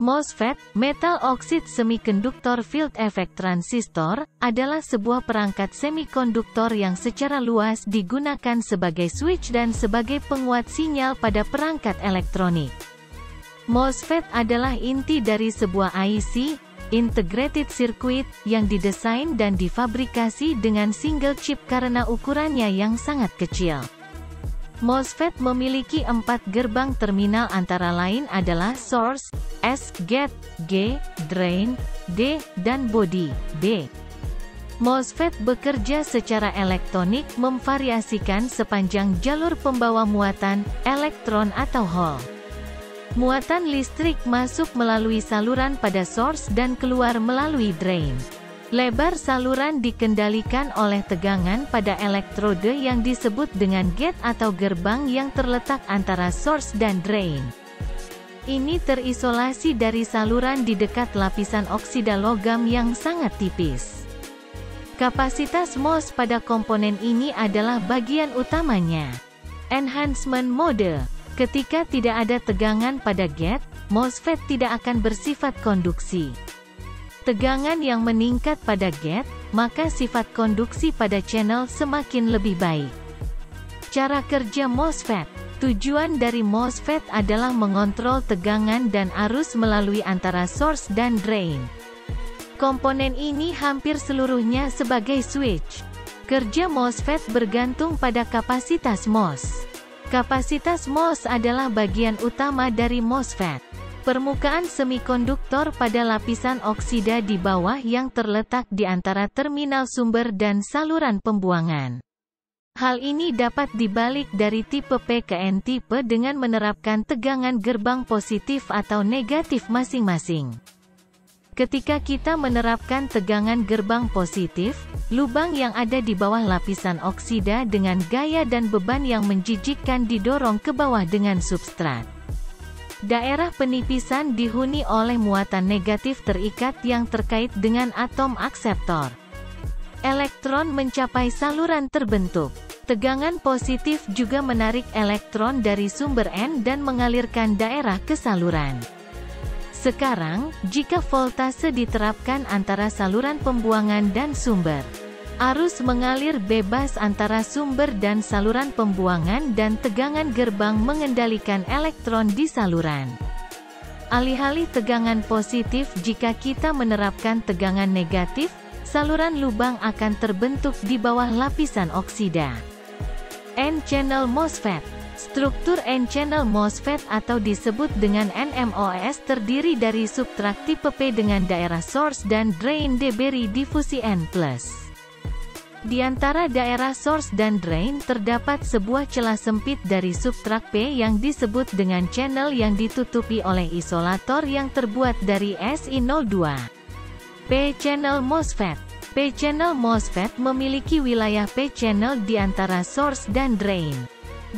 MOSFET, Metal Oxide Semiconductor Field Effect Transistor, adalah sebuah perangkat semikonduktor yang secara luas digunakan sebagai switch dan sebagai penguat sinyal pada perangkat elektronik. MOSFET adalah inti dari sebuah IC, Integrated Circuit, yang didesain dan difabrikasi dengan single chip karena ukurannya yang sangat kecil. MOSFET memiliki 4 gerbang terminal antara lain adalah source, S, gate, G, drain, D, dan body, B. MOSFET bekerja secara elektronik memvariasikan sepanjang jalur pembawa muatan, elektron atau hole. Muatan listrik masuk melalui saluran pada source dan keluar melalui drain. Lebar saluran dikendalikan oleh tegangan pada elektrode yang disebut dengan gate atau gerbang yang terletak antara source dan drain. Ini terisolasi dari saluran di dekat lapisan oksida logam yang sangat tipis. Kapasitas MOS pada komponen ini adalah bagian utamanya. Enhancement mode. Ketika tidak ada tegangan pada gate, MOSFET tidak akan bersifat konduksi. Tegangan yang meningkat pada gate, maka sifat konduksi pada channel semakin lebih baik. Cara kerja MOSFET. Tujuan dari MOSFET adalah mengontrol tegangan dan arus melalui antara source dan drain. Komponen ini hampir seluruhnya sebagai switch. Kerja MOSFET bergantung pada kapasitas MOS. Kapasitas MOS adalah bagian utama dari MOSFET. Permukaan semikonduktor pada lapisan oksida di bawah yang terletak di antara terminal sumber dan saluran pembuangan. Hal ini dapat dibalik dari tipe P ke N tipe dengan menerapkan tegangan gerbang positif atau negatif masing-masing. Ketika kita menerapkan tegangan gerbang positif, lubang yang ada di bawah lapisan oksida dengan gaya dan beban yang menjijikkan didorong ke bawah dengan substrat. Daerah penipisan dihuni oleh muatan negatif terikat yang terkait dengan atom akseptor. Elektron mencapai saluran terbentuk. Tegangan positif juga menarik elektron dari sumber N dan mengalirkan daerah ke saluran. Sekarang, jika voltase diterapkan antara saluran pembuangan dan sumber, arus mengalir bebas antara sumber dan saluran pembuangan dan tegangan gerbang mengendalikan elektron di saluran. Alih-alih tegangan positif jika kita menerapkan tegangan negatif, saluran lubang akan terbentuk di bawah lapisan oksida. N-channel MOSFET. Struktur N-channel MOSFET atau disebut dengan NMOS terdiri dari substrat tipe P dengan daerah source dan drain D beri difusi N+. Di antara daerah source dan drain terdapat sebuah celah sempit dari substrat P yang disebut dengan channel yang ditutupi oleh isolator yang terbuat dari Si02. P-channel MOSFET. P-channel MOSFET memiliki wilayah P-channel di antara source dan drain.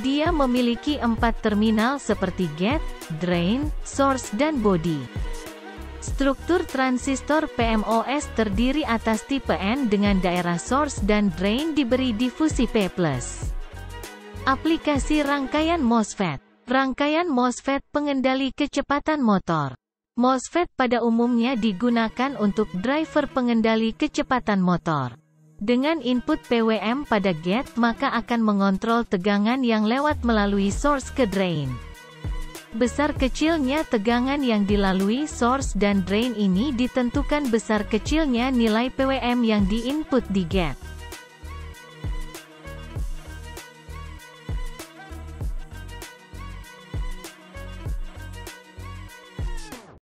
Dia memiliki 4 terminal seperti gate, drain, source dan body. Struktur transistor PMOS terdiri atas tipe N dengan daerah source dan drain diberi difusi P+. Aplikasi rangkaian MOSFET. Rangkaian MOSFET pengendali kecepatan motor. MOSFET pada umumnya digunakan untuk driver pengendali kecepatan motor. Dengan input PWM pada gate maka akan mengontrol tegangan yang lewat melalui source ke drain. Besar kecilnya tegangan yang dilalui source dan drain ini ditentukan besar kecilnya nilai PWM yang diinput di gate.